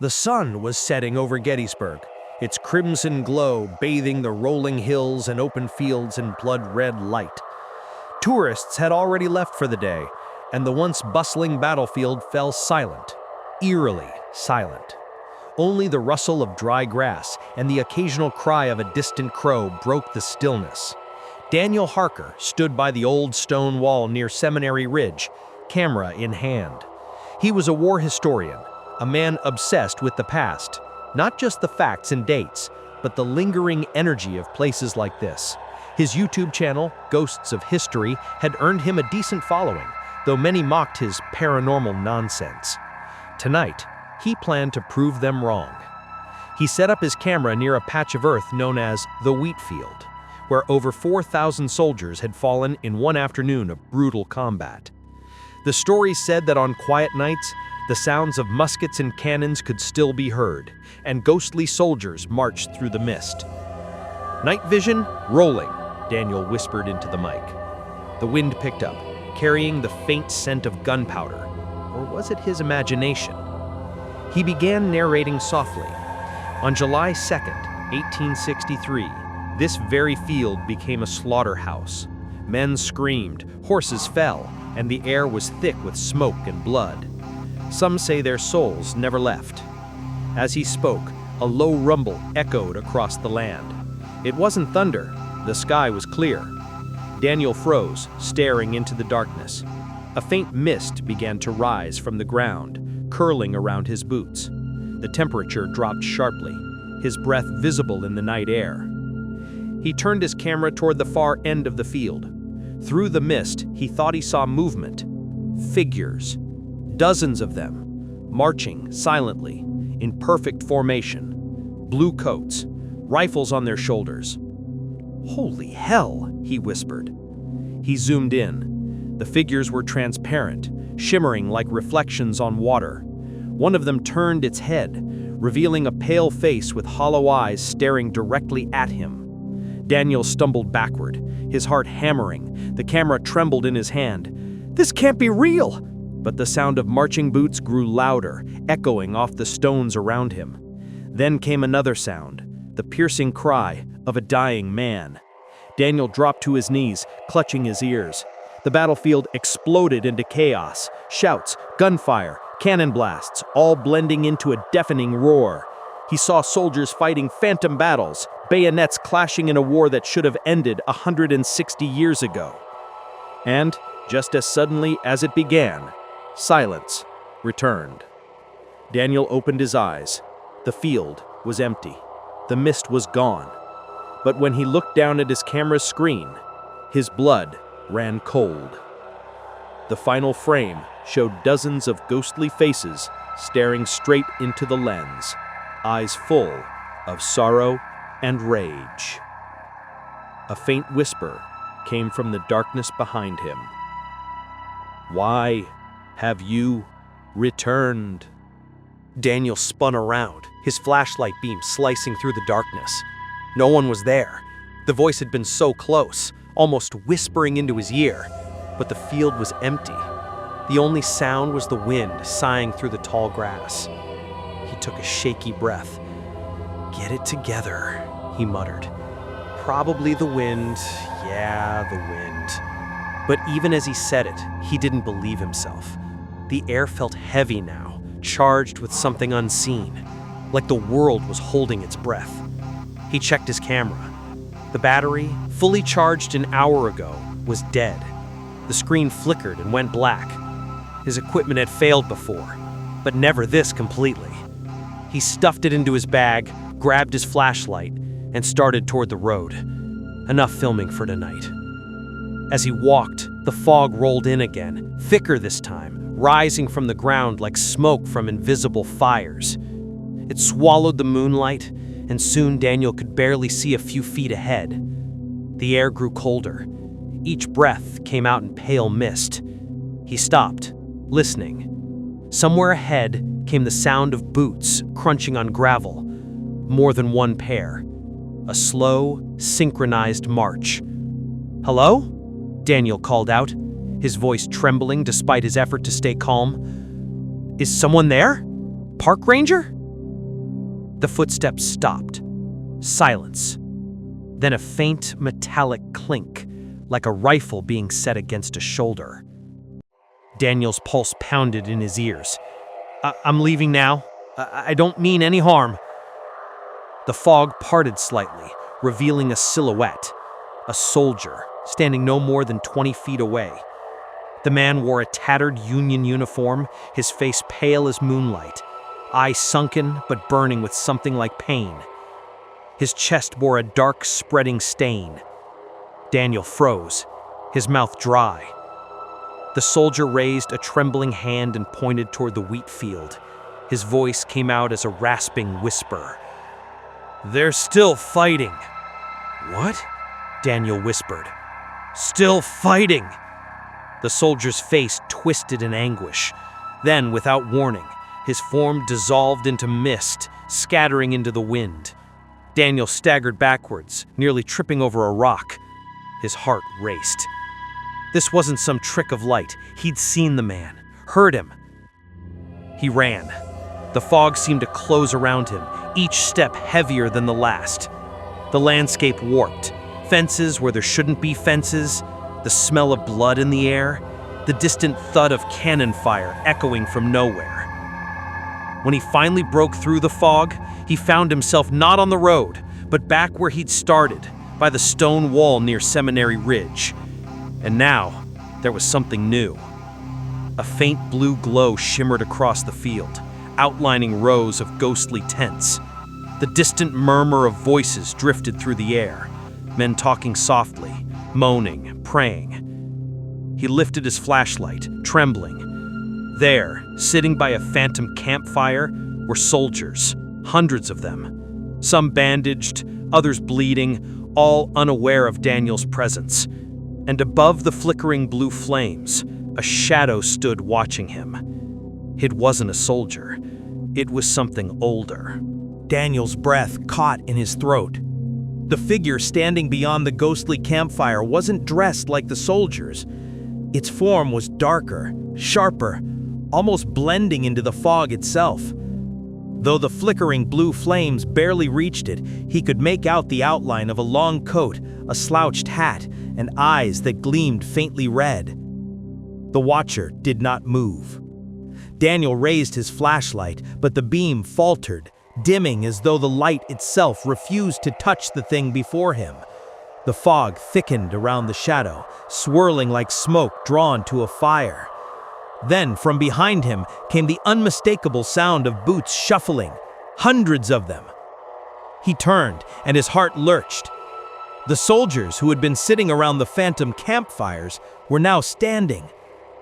The sun was setting over Gettysburg, its crimson glow bathing the rolling hills and open fields in blood-red light. Tourists had already left for the day, and the once bustling battlefield fell silent, eerily silent. Only the rustle of dry grass and the occasional cry of a distant crow broke the stillness. Daniel Harker stood by the old stone wall near Seminary Ridge, camera in hand. He was a war historian, a man obsessed with the past, not just the facts and dates, but the lingering energy of places like this. His YouTube channel, Ghosts of History, had earned him a decent following, though many mocked his paranormal nonsense. Tonight, he planned to prove them wrong. He set up his camera near a patch of earth known as the wheat field, where over 4,000 soldiers had fallen in one afternoon of brutal combat. The story said that on quiet nights, the sounds of muskets and cannons could still be heard, and ghostly soldiers marched through the mist. "Night vision, rolling," Daniel whispered into the mic. The wind picked up, carrying the faint scent of gunpowder. Or was it his imagination? He began narrating softly. On July 2nd, 1863, this very field became a slaughterhouse. Men screamed, horses fell, and the air was thick with smoke and blood. Some say their souls never left. As he spoke, a low rumble echoed across the land. It wasn't thunder. The sky was clear. Daniel froze, staring into the darkness. A faint mist began to rise from the ground, curling around his boots. The temperature dropped sharply, his breath visible in the night air. He turned his camera toward the far end of the field. Through the mist, he thought he saw movement. Figures. Dozens of them, marching silently, in perfect formation. Blue coats, rifles on their shoulders. "Holy hell," he whispered. He zoomed in. The figures were transparent, shimmering like reflections on water. One of them turned its head, revealing a pale face with hollow eyes staring directly at him. Daniel stumbled backward, his heart hammering. The camera trembled in his hand. "This can't be real!" But the sound of marching boots grew louder, echoing off the stones around him. Then came another sound, the piercing cry of a dying man. Daniel dropped to his knees, clutching his ears. The battlefield exploded into chaos, shouts, gunfire, cannon blasts, all blending into a deafening roar. He saw soldiers fighting phantom battles, bayonets clashing in a war that should have ended 160 years ago. And, just as suddenly as it began, silence returned. Daniel opened his eyes. The field was empty. The mist was gone. But when he looked down at his camera's screen, his blood ran cold. The final frame showed dozens of ghostly faces staring straight into the lens, eyes full of sorrow and rage. A faint whisper came from the darkness behind him. "Why have you returned?" Daniel spun around, his flashlight beam slicing through the darkness. No one was there. The voice had been so close, almost whispering into his ear, but the field was empty. The only sound was the wind sighing through the tall grass. He took a shaky breath. "Get it together," he muttered. "Probably the wind, yeah, the wind." But even as he said it, he didn't believe himself. The air felt heavy now, charged with something unseen, like the world was holding its breath. He checked his camera. The battery, fully charged an hour ago, was dead. The screen flickered and went black. His equipment had failed before, but never this completely. He stuffed it into his bag, grabbed his flashlight, and started toward the road. Enough filming for tonight. As he walked, the fog rolled in again, thicker this time, rising from the ground like smoke from invisible fires. It swallowed the moonlight, and soon Daniel could barely see a few feet ahead. The air grew colder. Each breath came out in pale mist. He stopped, listening. Somewhere ahead came the sound of boots crunching on gravel. More than one pair. A slow, synchronized march. "Hello?" Daniel called out, his voice trembling despite his effort to stay calm. "Is someone there? Park ranger?" The footsteps stopped. Silence. Then a faint metallic clink, like a rifle being set against a shoulder. Daniel's pulse pounded in his ears. I'm leaving now. I don't mean any harm. The fog parted slightly, revealing a silhouette, a soldier, standing no more than 20 feet away. The man wore a tattered Union uniform, his face pale as moonlight, eyes sunken but burning with something like pain. His chest bore a dark, spreading stain. Daniel froze, his mouth dry. The soldier raised a trembling hand and pointed toward the wheat field. His voice came out as a rasping whisper. "They're still fighting." "What?" Daniel whispered. "Still fighting." The soldier's face twisted in anguish. Then, without warning, his form dissolved into mist, scattering into the wind. Daniel staggered backwards, nearly tripping over a rock. His heart raced. This wasn't some trick of light. He'd seen the man, heard him. He ran. The fog seemed to close around him, each step heavier than the last. The landscape warped. Fences where there shouldn't be fences, the smell of blood in the air, the distant thud of cannon fire echoing from nowhere. When he finally broke through the fog, he found himself not on the road, but back where he'd started, by the stone wall near Seminary Ridge. And now, there was something new. A faint blue glow shimmered across the field, outlining rows of ghostly tents. The distant murmur of voices drifted through the air, men talking softly, moaning, praying. He lifted his flashlight, trembling. There, sitting by a phantom campfire, were soldiers, hundreds of them. Some bandaged, others bleeding, all unaware of Daniel's presence. And above the flickering blue flames, a shadow stood watching him. It wasn't a soldier. It was something older. Daniel's breath caught in his throat. The figure standing beyond the ghostly campfire wasn't dressed like the soldiers. Its form was darker, sharper, almost blending into the fog itself. Though the flickering blue flames barely reached it, he could make out the outline of a long coat, a slouched hat, and eyes that gleamed faintly red. The watcher did not move. Daniel raised his flashlight, but the beam faltered, dimming as though the light itself refused to touch the thing before him. The fog thickened around the shadow, swirling like smoke drawn to a fire. Then, from behind him, came the unmistakable sound of boots shuffling, hundreds of them. He turned, and his heart lurched. The soldiers who had been sitting around the phantom campfires were now standing.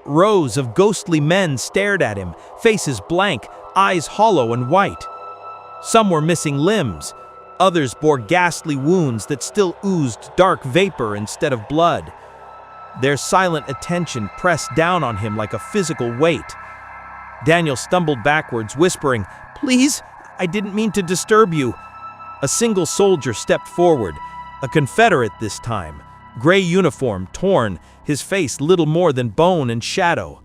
Rows of ghostly men stared at him, faces blank, eyes hollow and white. Some were missing limbs. Others bore ghastly wounds that still oozed dark vapor instead of blood. Their silent attention pressed down on him like a physical weight. Daniel stumbled backwards, whispering, "Please, I didn't mean to disturb you." A single soldier stepped forward, a Confederate this time, gray uniform torn, his face little more than bone and shadow.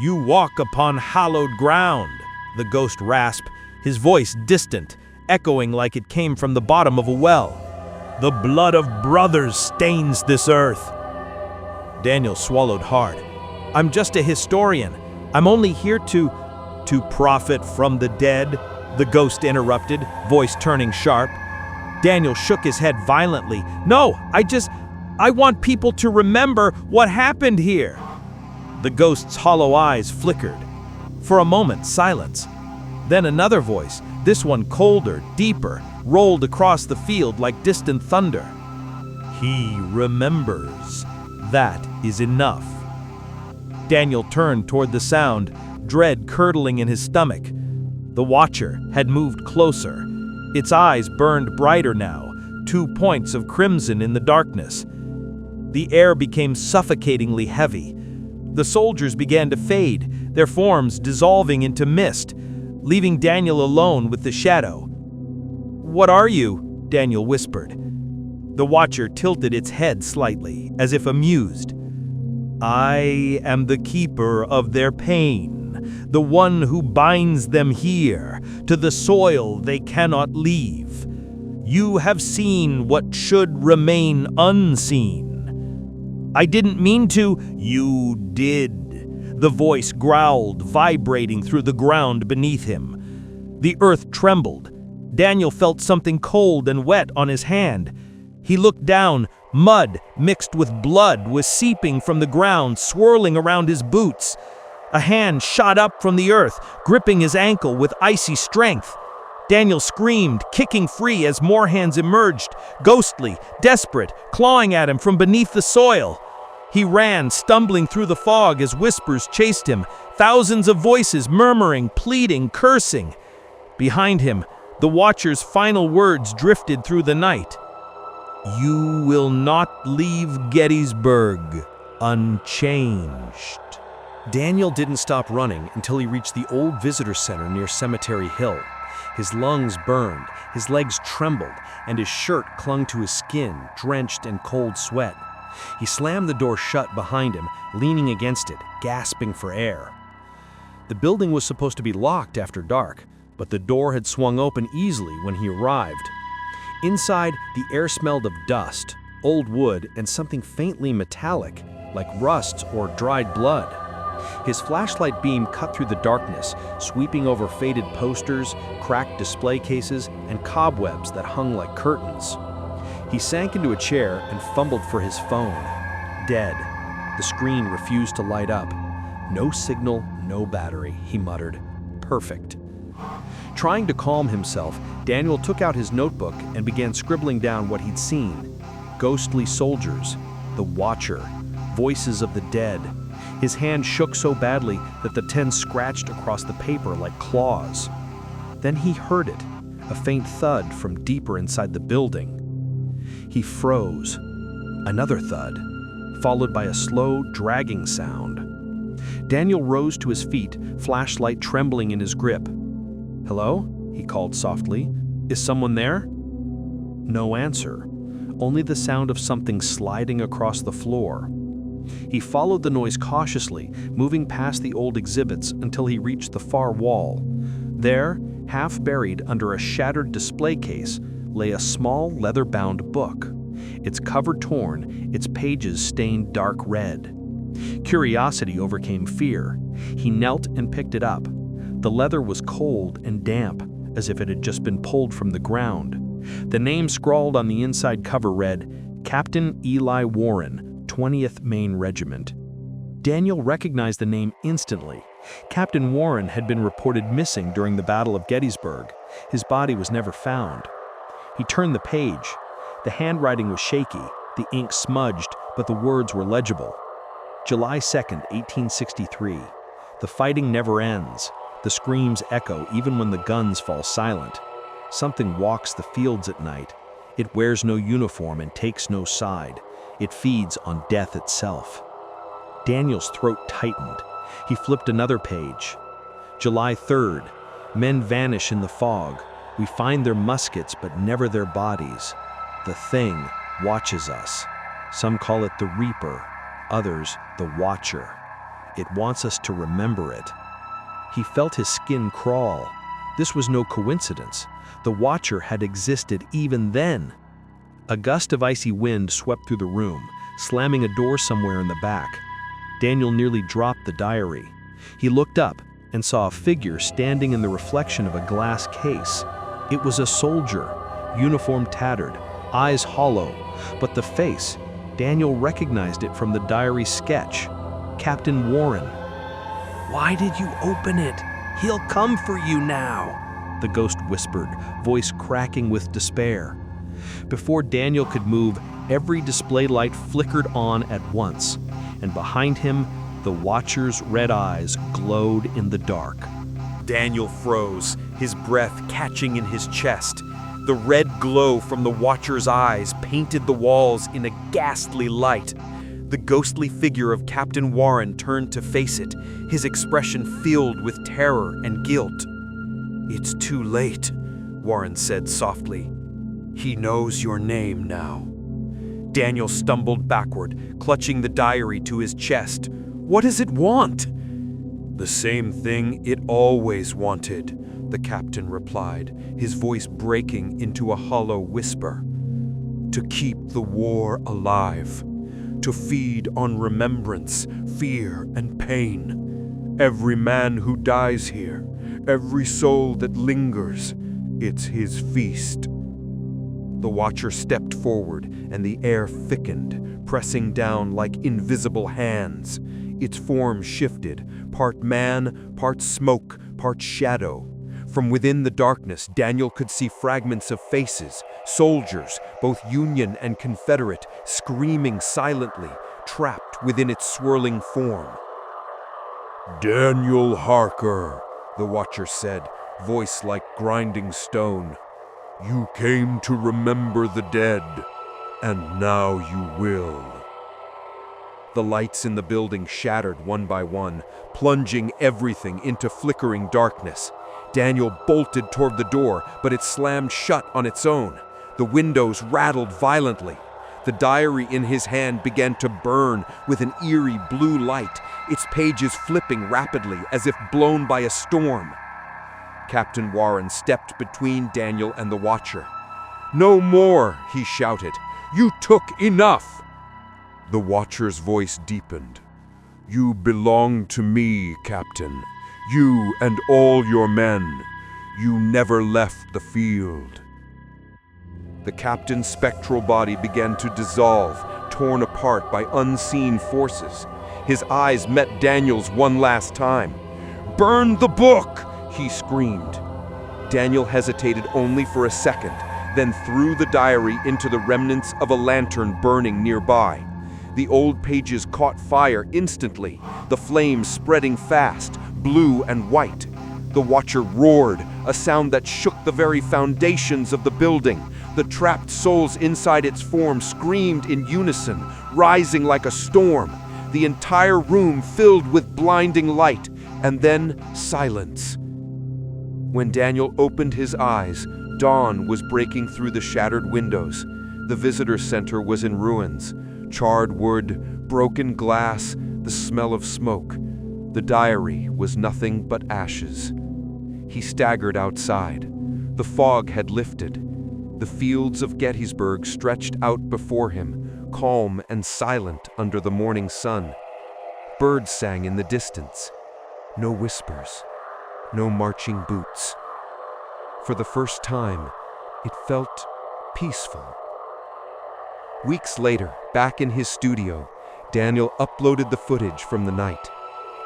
"You walk upon hallowed ground," the ghost rasped, his voice distant, echoing like it came from the bottom of a well. "The blood of brothers stains this earth." Daniel swallowed hard. "I'm just a historian. I'm only here to profit from the dead," the ghost interrupted, voice turning sharp. Daniel shook his head violently. "No, I want people to remember what happened here." The ghost's hollow eyes flickered. For a moment, silence. Then another voice, this one colder, deeper, rolled across the field like distant thunder. "He remembers. That is enough." Daniel turned toward the sound, dread curdling in his stomach. The watcher had moved closer. Its eyes burned brighter now, 2 points of crimson in the darkness. The air became suffocatingly heavy. The soldiers began to fade, their forms dissolving into mist, leaving Daniel alone with the shadow. "What are you?" Daniel whispered. The watcher tilted its head slightly, as if amused. "I am the keeper of their pain, the one who binds them here, To the soil they cannot leave. You have seen what should remain unseen. I didn't mean to. You did. The voice growled, vibrating through the ground beneath him. The earth trembled. Daniel felt something cold and wet on his hand. He looked down. Mud mixed with blood was seeping from the ground, swirling around his boots. A hand shot up from the earth, gripping his ankle with icy strength. Daniel screamed, kicking free as more hands emerged, ghostly, desperate, clawing at him from beneath the soil. He ran, stumbling through the fog as whispers chased him, thousands of voices murmuring, pleading, cursing. Behind him, the Watcher's final words drifted through the night. You will not leave Gettysburg unchanged. Daniel didn't stop running until he reached the old visitor center near Cemetery Hill. His lungs burned, his legs trembled, and his shirt clung to his skin, drenched in cold sweat. He slammed the door shut behind him, leaning against it, gasping for air. The building was supposed to be locked after dark, but the door had swung open easily when he arrived. Inside, the air smelled of dust, old wood, and something faintly metallic, like rust or dried blood. His flashlight beam cut through the darkness, sweeping over faded posters, cracked display cases, and cobwebs that hung like curtains. He sank into a chair and fumbled for his phone. Dead. The screen refused to light up. No signal, no battery, he muttered. Perfect. Trying to calm himself, Daniel took out his notebook and began scribbling down what he'd seen. Ghostly soldiers, the Watcher, voices of the dead. His hand shook so badly that the pen scratched across the paper like claws. Then he heard it, a faint thud from deeper inside the building. He froze. Another thud, followed by a slow, dragging sound. Daniel rose to his feet, flashlight trembling in his grip. "Hello?" he called softly. "Is someone there?" No answer, only the sound of something sliding across the floor. He followed the noise cautiously, moving past the old exhibits until he reached the far wall. There, half buried under a shattered display case, lay a small leather-bound book. Its cover torn, its pages stained dark red. Curiosity overcame fear. He knelt and picked it up. The leather was cold and damp, as if it had just been pulled from the ground. The name scrawled on the inside cover read, Captain Eli Warren, 20th Maine Regiment. Daniel recognized the name instantly. Captain Warren had been reported missing during the Battle of Gettysburg. His body was never found. He turned the page. The handwriting was shaky, the ink smudged, but the words were legible. July 2nd, 1863. The fighting never ends. The screams echo even when the guns fall silent. Something walks the fields at night. It wears no uniform and takes no side. It feeds on death itself. Daniel's throat tightened. He flipped another page. July 3rd. Men vanish in the fog. We find their muskets but never their bodies. The Thing watches us. Some call it the Reaper, others the Watcher. It wants us to remember it. He felt his skin crawl. This was no coincidence. The Watcher had existed even then. A gust of icy wind swept through the room, slamming a door somewhere in the back. Daniel nearly dropped the diary. He looked up and saw a figure standing in the reflection of a glass case. It was a soldier, uniform tattered, eyes hollow, but the face, Daniel recognized it from the diary sketch. Captain Warren. "Why did you open it? He'll come for you now," the ghost whispered, voice cracking with despair. Before Daniel could move, every display light flickered on at once, and behind him, the Watcher's red eyes glowed in the dark. Daniel froze, his breath catching in his chest. The red glow from the Watcher's eyes painted the walls in a ghastly light. The ghostly figure of Captain Warren turned to face it, his expression filled with terror and guilt. "It's too late," Warren said softly. "He knows your name now." Daniel stumbled backward, clutching the diary to his chest. What does it want? "The same thing it always wanted," the captain replied, his voice breaking into a hollow whisper. "To keep the war alive, to feed on remembrance, fear, and pain. Every man who dies here, every soul that lingers, it's his feast." The Watcher stepped forward, and the air thickened, pressing down like invisible hands. Its form shifted, part man, part smoke, part shadow. From within the darkness, Daniel could see fragments of faces, soldiers, both Union and Confederate, screaming silently, trapped within its swirling form. "Daniel Harker," the Watcher said, voice like grinding stone. "You came to remember the dead, and now you will." The lights in the building shattered one by one, plunging everything into flickering darkness. Daniel bolted toward the door, but it slammed shut on its own. The windows rattled violently. The diary in his hand began to burn with an eerie blue light, its pages flipping rapidly as if blown by a storm. Captain Warren stepped between Daniel and the Watcher. "No more," he shouted. "You took enough." The Watcher's voice deepened. "You belong to me, Captain. You and all your men. You never left the field." The captain's spectral body began to dissolve, torn apart by unseen forces. His eyes met Daniel's one last time. "Burn the book!" he screamed. Daniel hesitated only for a second, then threw the diary into the remnants of a lantern burning nearby. The old pages caught fire instantly, the flames spreading fast, blue and white. The Watcher roared, a sound that shook the very foundations of the building. The trapped souls inside its form screamed in unison, rising like a storm. The entire room filled with blinding light, and then silence. When Daniel opened his eyes, dawn was breaking through the shattered windows. The visitor center was in ruins. Charred wood, broken glass, the smell of smoke. The diary was nothing but ashes. He staggered outside. The fog had lifted. The fields of Gettysburg stretched out before him, calm and silent under the morning sun. Birds sang in the distance. No whispers, no marching boots. For the first time, it felt peaceful. Weeks later, back in his studio, Daniel uploaded the footage from the night.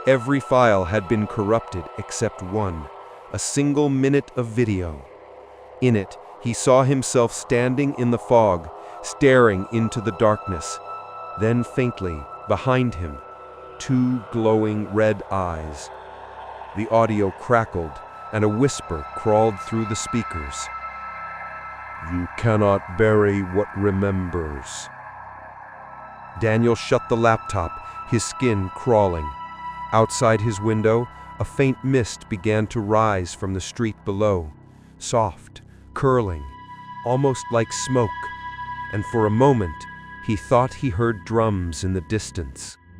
Every file had been corrupted except one, a single minute of video. In it, he saw himself standing in the fog, staring into the darkness. Then faintly, behind him, two glowing red eyes. The audio crackled, and a whisper crawled through the speakers. "You cannot bury what remembers." Daniel shut the laptop, his skin crawling. Outside his window, a faint mist began to rise from the street below, soft, curling, almost like smoke, and for a moment he thought he heard drums in the distance.